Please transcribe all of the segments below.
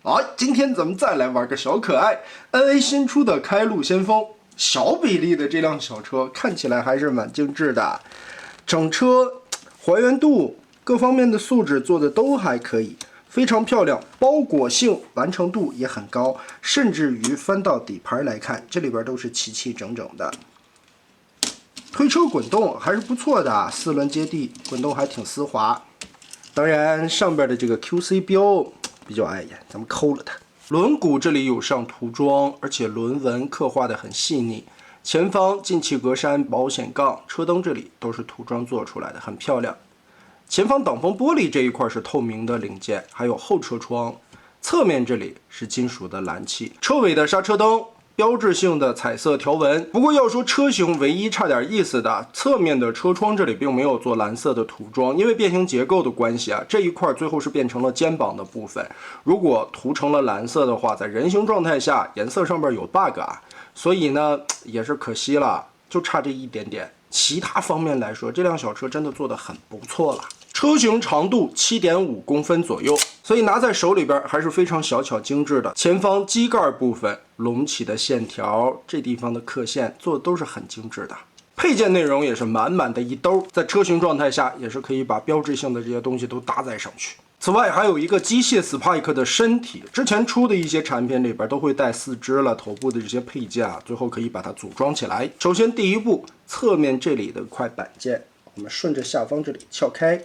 好，今天咱们再来玩个小可爱 ，NA 新出的开路先锋，小比例的这辆小车看起来还是蛮精致的，整车还原度各方面的素质做的都还可以，非常漂亮，包裹性完成度也很高，甚至于翻到底盘来看，这里边都是齐齐整整的。推车滚动还是不错的，4轮接地，滚动还挺丝滑。当然，上边的这个 QC 标比较碍眼，咱们抠了它。轮毂这里有上涂装，而且轮纹刻画的很细腻。前方进气格栅、保险杠、车灯这里都是涂装做出来的，很漂亮。前方挡风玻璃这一块是透明的零件，还有后车窗。侧面这里是金属的蓝漆，车尾的刹车灯。标志性的彩色条纹，不过要说车型唯一差点意思的，侧面的车窗这里并没有做蓝色的涂装，因为变形结构的关系啊，这一块最后是变成了肩膀的部分。如果涂成了蓝色的话，在人行状态下颜色上边有 bug 啊，所以呢也是可惜了，就差这一点点。其他方面来说，这辆小车真的做得很不错了。车型长度7.5公分左右，所以拿在手里边还是非常小巧精致的。前方机盖部分隆起的线条，这地方的刻线做的都是很精致的。配件内容也是满满的一兜，在车型状态下也是可以把标志性的这些东西都搭载上去。此外，还有一个机械 Spike 的身体，之前出的一些产品里边都会带4肢了，头部的这些配件啊，最后可以把它组装起来。首先第一步，侧面这里的一块板件，我们顺着下方这里撬开。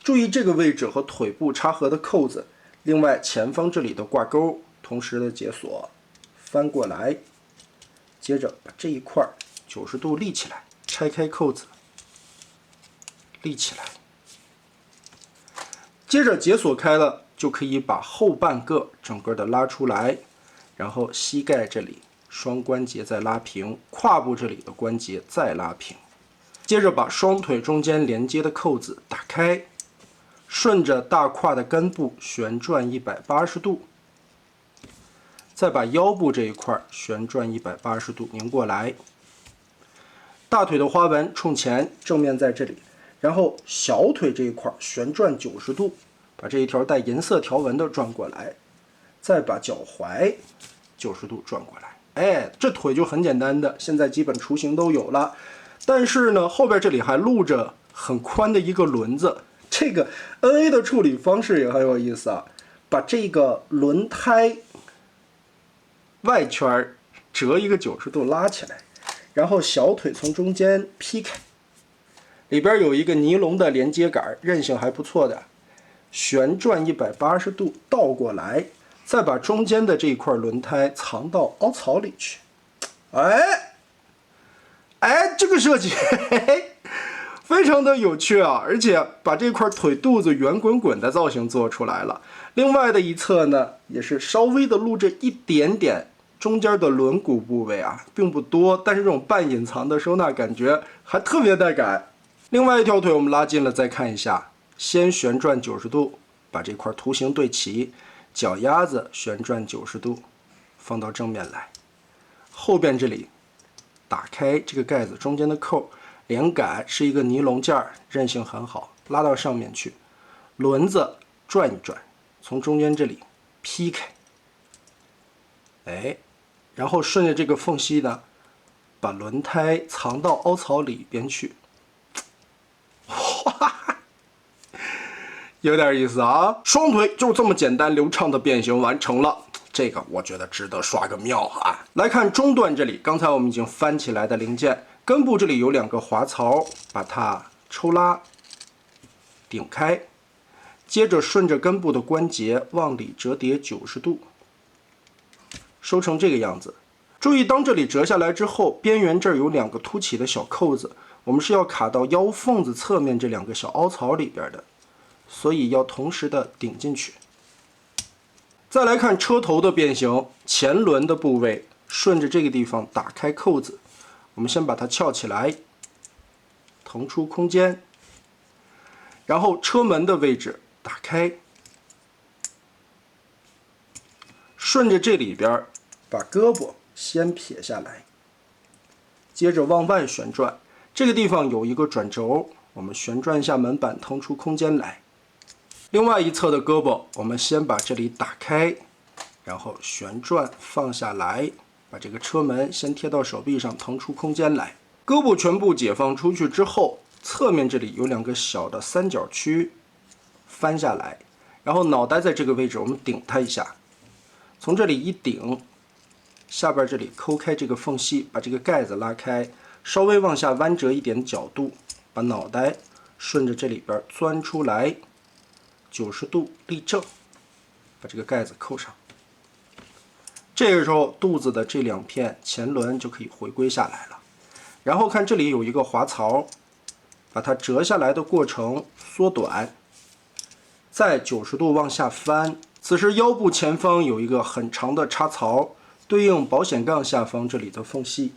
注意这个位置和腿部插合的扣子，另外前方这里的挂钩同时的解锁，翻过来，接着把这一块90度立起来，拆开扣子，立起来，接着解锁开了，就可以把后半个整个的拉出来，然后膝盖这里双关节再拉平，胯部这里的关节再拉平，接着把双腿中间连接的扣子打开。顺着大胯的根部旋转180度，再把腰部这一块旋转180度拧过来，大腿的花纹冲前，正面在这里，然后小腿这一块旋转90度，把这一条带银色条纹的转过来，再把脚踝90度转过来。哎，这腿就很简单的，现在基本雏形都有了。但是呢，后边这里还露着很宽的一个轮子。这个 NA 的处理方式也很有意思啊，把这个轮胎外圈折一个90度拉起来，然后小腿从中间劈开，里边有一个尼龙的连接杆，韧性还不错的，旋转180度倒过来，再把中间的这一块轮胎藏到凹槽里去。哎，这个设计嘿嘿非常的有趣啊，而且把这块腿肚子圆滚滚的造型做出来了。另外的一侧呢，也是稍微的露着一点点中间的轮毂部位啊，并不多，但是这种半隐藏的收纳感觉还特别带感。另外一条腿我们拉近了再看一下，先旋转90度，把这块图形对齐，脚丫子旋转90度，放到正面来，后边这里打开这个盖子中间的扣。连杆是一个尼龙件，韧性很好，拉到上面去，轮子转一转，从中间这里劈开，哎，然后顺着这个缝隙呢，把轮胎藏到凹槽里边去，哇，有点意思啊！双腿就这么简单流畅的变形完成了。这个我觉得值得刷个妙啊！来看中段这里，刚才我们已经翻起来的零件。根部这里有2个滑槽，把它抽拉顶开，接着顺着根部的关节往里折叠90度，收成这个样子。注意，当这里折下来之后，边缘这儿有2个凸起的小扣子，我们是要卡到腰缝子侧面这2个小凹槽里边的，所以要同时的顶进去。再来看车头的变形，前轮的部位顺着这个地方打开扣子。我们先把它翘起来，腾出空间，然后车门的位置打开，顺着这里边把胳膊先撇下来，接着往外旋转，这个地方有一个转轴，我们旋转一下门板，腾出空间来。另外一侧的胳膊，我们先把这里打开，然后旋转放下来，把这个车门先贴到手臂上，腾出空间来。胳膊全部解放出去之后，侧面这里有2个小的三角区，翻下来，然后脑袋在这个位置我们顶它一下，从这里一顶，下边这里抠开这个缝隙，把这个盖子拉开，稍微往下弯折一点角度，把脑袋顺着这里边钻出来，90度立正，把这个盖子扣上。这个时候肚子的这2片前轮就可以回归下来了。然后看这里有一个滑槽，把它折下来的过程缩短，再90度往下翻。此时腰部前方有一个很长的插槽，对应保险杠下方这里的缝隙，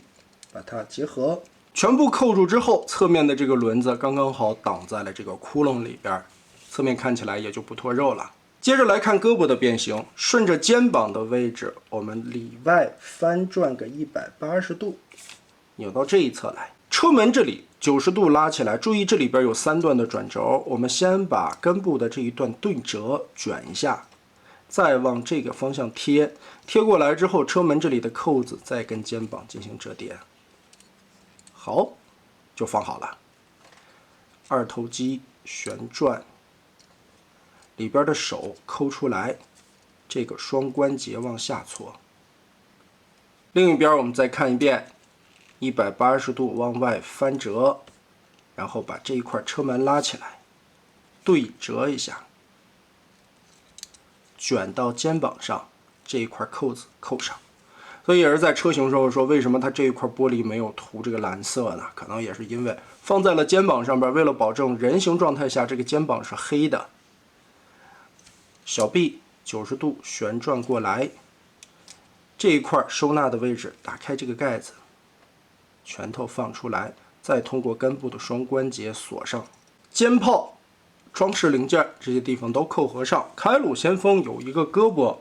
把它结合，全部扣住之后，侧面的这个轮子刚刚好挡在了这个窟窿里边，侧面看起来也就不脱肉了。接着来看胳膊的变形，顺着肩膀的位置，我们里外翻转个180度，扭到这一侧来。车门这里90度拉起来，注意这里边有3段的转轴，我们先把根部的这一段对折卷一下，再往这个方向贴，贴过来之后，车门这里的扣子再跟肩膀进行折叠，好，就放好了。二头肌旋转，里边的手抠出来，这个双关节往下搓。另一边我们再看一遍，180度往外翻折，然后把这一块车门拉起来，对折一下，卷到肩膀上，这一块扣子扣上。所以也是在车型时候说，为什么它这一块玻璃没有涂这个蓝色呢？可能也是因为放在了肩膀上边，为了保证人形状态下这个肩膀是黑的。小臂90度旋转过来，这一块收纳的位置打开这个盖子，拳头放出来，再通过根部的双关节锁上。肩炮、装饰零件这些地方都扣合上。开鲁先锋有一个胳膊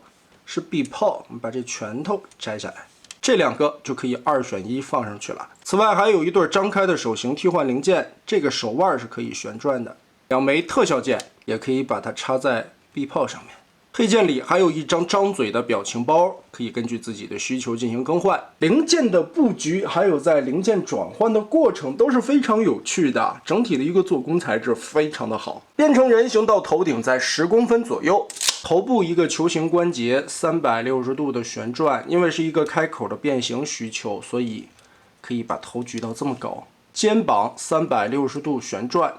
是臂炮，我们把这拳头摘下来，这2个就可以2选1放上去了。此外还有一对张开的手型替换零件，这个手腕是可以旋转的，2枚特效键也可以把它插在臂炮上面。配件里还有一张张嘴的表情包，可以根据自己的需求进行更换。零件的布局还有在零件转换的过程都是非常有趣的，整体的一个做工材质非常的好。变成人形到头顶在10公分左右，头部一个球形关节360度的旋转，因为是一个开口的变形需求，所以可以把头举到这么高。肩膀360度旋转，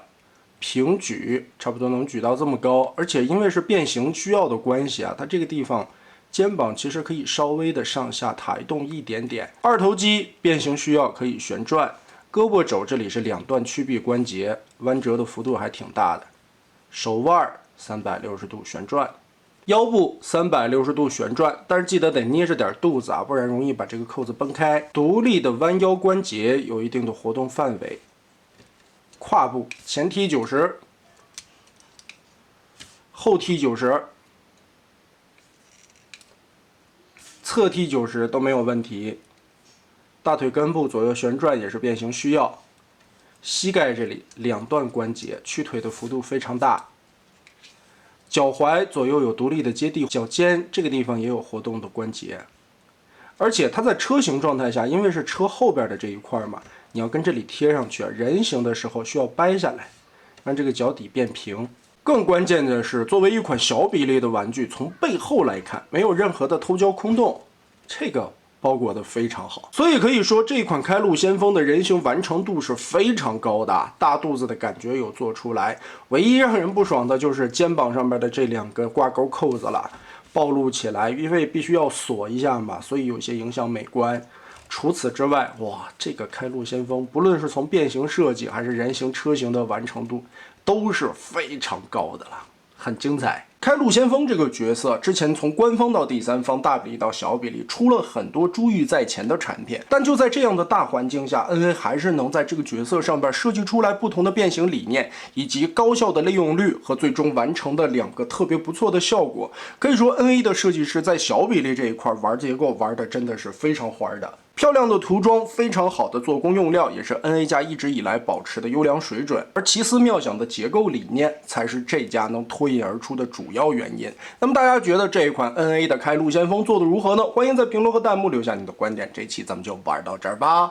平举差不多能举到这么高，而且因为是变形需要的关系啊，它这个地方肩膀其实可以稍微的上下抬动一点点。二头肌变形需要可以旋转，胳膊肘这里是2段曲臂关节，弯折的幅度还挺大的。手腕360度旋转，腰部360度旋转，但是记得得捏着点肚子啊，不然容易把这个扣子崩开。独立的弯腰关节有一定的活动范围。胯部前踢90，后踢90，侧踢90都没有问题。大腿根部左右旋转也是变形需要。膝盖这里2段关节，屈腿的幅度非常大。脚踝左右有独立的接地，脚尖这个地方也有活动的关节。而且它在车型状态下，因为是车后边的这一块嘛，你要跟这里贴上去，人形的时候需要掰下来，让这个脚底变平。更关键的是，作为一款小比例的玩具，从背后来看，没有任何的偷胶空洞，这个包裹的非常好。所以可以说，这款开路先锋的人形完成度是非常高的，大肚子的感觉有做出来。唯一让人不爽的就是肩膀上面的这2个挂钩扣子了。暴露起来，因为必须要锁一下嘛，所以有些影响美观。除此之外，哇，这个开路先锋不论是从变形设计还是人形车型的完成度，都是非常高的了，很精彩。开路先锋这个角色之前从官方到第三方，大比例到小比例，出了很多珠玉在前的产品，但就在这样的大环境下， NA 还是能在这个角色上边设计出来不同的变形理念，以及高效的利用率和最终完成的2个特别不错的效果。可以说 NA 的设计师在小比例这一块玩结构玩的真的是非常花的。漂亮的涂装，非常好的做工用料，也是 NA 家一直以来保持的优良水准。而奇思妙想的结构理念，才是这家能脱颖而出的主主要原因。那么大家觉得这一款 NA 的开路先锋做的如何呢？欢迎在评论和弹幕留下你的观点。这期咱们就玩到这儿吧。